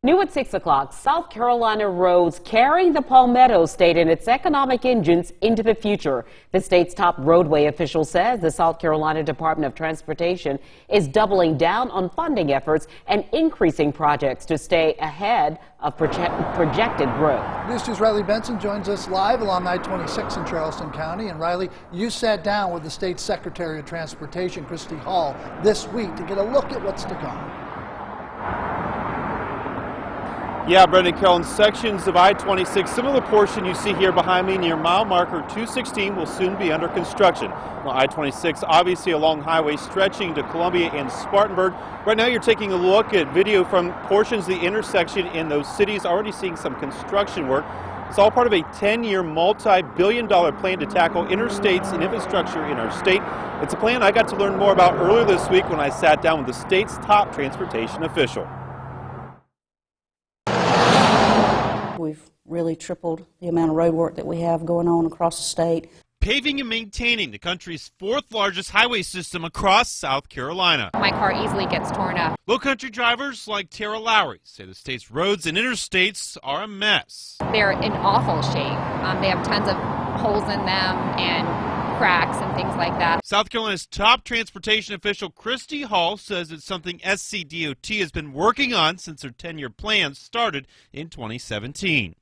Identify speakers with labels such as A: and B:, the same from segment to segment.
A: New at 6 o'clock, South Carolina roads carrying the Palmetto State and its economic engines into the future. The state's top roadway official says the South Carolina Department of Transportation is doubling down on funding efforts and increasing projects to stay ahead of projected growth.
B: News 2's Riley Benson joins us live along I-26 in Charleston County. And Riley, you sat down with the state's Secretary of Transportation, Christy Hall, this week to get a look at what's to come.
C: Yeah, Brendan, Kellen, sections of I-26, similar portion you see here behind me near mile marker 216 will soon be under construction. Now, I-26 obviously a long highway stretching to Columbia and Spartanburg. Right now you're taking a look at video from portions of the intersection in those cities already seeing some construction work. It's all part of a 10-year multi-billion-dollar plan to tackle interstates and infrastructure in our state. It's a plan I got to learn more about earlier this week when I sat down with the state's top transportation official.
D: We've really tripled the amount of road work that we have going on across the state.
E: Paving and maintaining the country's fourth largest highway system across South Carolina.
F: My car easily gets torn up.
E: Low-country drivers like Tara Lowry say the state's roads and interstates are a mess.
F: They're in awful shape. They have tons of holes in them and cracks and things like that.
E: South Carolina's top transportation official Christy Hall says it's something SCDOT has been working on since their 10-year plan started in 2017.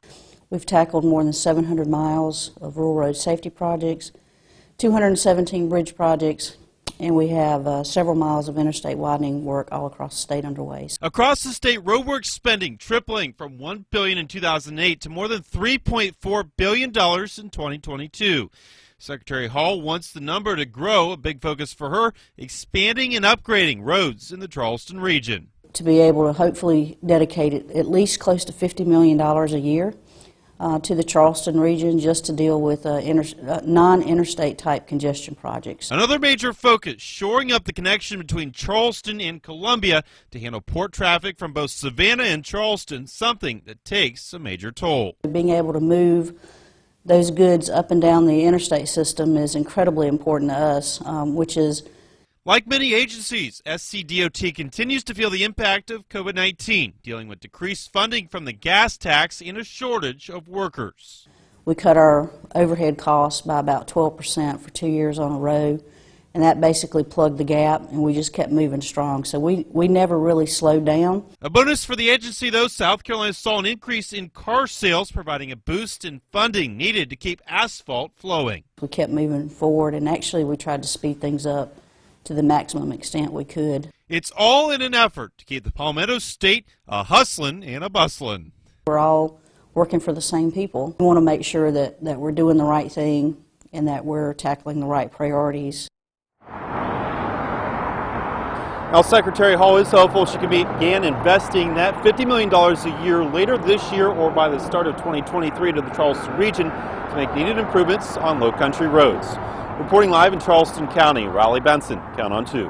D: We've tackled more than 700 miles of rural road safety projects, 217 bridge projects, and we have several miles of interstate widening work all across the state underway.
E: Across the state, roadwork spending tripling from $1 billion in 2008 to more than $3.4 billion in 2022. Secretary Hall wants the number to grow, a big focus for her, expanding and upgrading roads in the Charleston region.
D: To be able to hopefully dedicate at least close to $50 million a year to the Charleston region just to deal with non-interstate type congestion projects.
E: Another major focus, shoring up the connection between Charleston and Columbia to handle port traffic from both Savannah and Charleston, something that takes a major toll.
D: Being able to move those goods up and down the interstate system is incredibly important to us, which is...
E: Like many agencies, SCDOT continues to feel the impact of COVID-19, dealing with decreased funding from the gas tax and a shortage of workers.
D: We cut our overhead costs by about 12% for 2 years on a row, and that basically plugged the gap, and we just kept moving strong. So we never really slowed down.
E: A bonus for the agency, though, South Carolina saw an increase in car sales, providing a boost in funding needed to keep asphalt flowing.
D: We kept moving forward, and actually we tried to speed things up to the maximum extent we could.
E: It's all in an effort to keep the Palmetto State a hustlin' and a bustlin'.
D: We're all working for the same people. We want to make sure that we're doing the right thing and that we're tackling the right priorities.
C: Now, Secretary Hall is hopeful she can begin investing that $50 million a year later this year or by the start of 2023 to the Charleston region to make needed improvements on low country roads. Reporting live in Charleston County, Riley Benson, Count on 2.